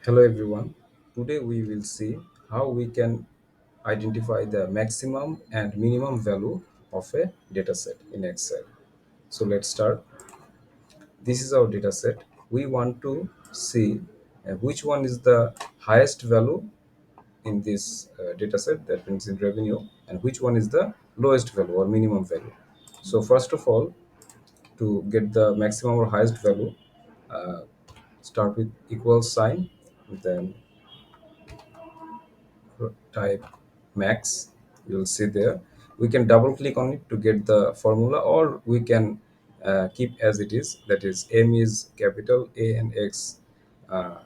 Hello everyone. Today we will see how we can identify the maximum and minimum value of a dataset in Excel. So let's start. This is our dataset. We want to see which one is the highest value in this dataset, that means in revenue, and which one is the lowest value or minimum value. So first of all, to get the maximum or highest value, uh, start with equal sign, then type max. You'll see there we can double click on it to get the formula, or we can keep as it is, that is m is capital, a and x uh,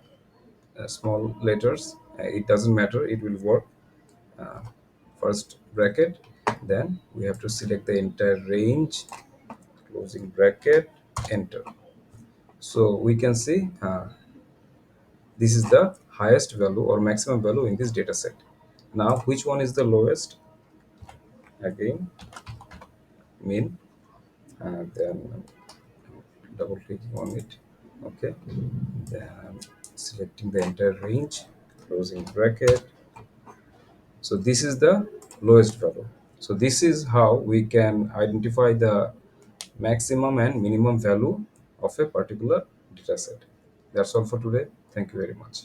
small letters. It doesn't matter, it will work. uh, First bracket, then we have to select the entire range, closing bracket, enter. So we can see this is the highest value or maximum value in this data set. Now which one is the lowest? Again, min, and then double clicking on it. Okay, then I'm selecting the entire range, closing bracket. So this is the lowest value. So this is how we can identify the maximum and minimum value of a particular data set. That's all for today. Thank you very much.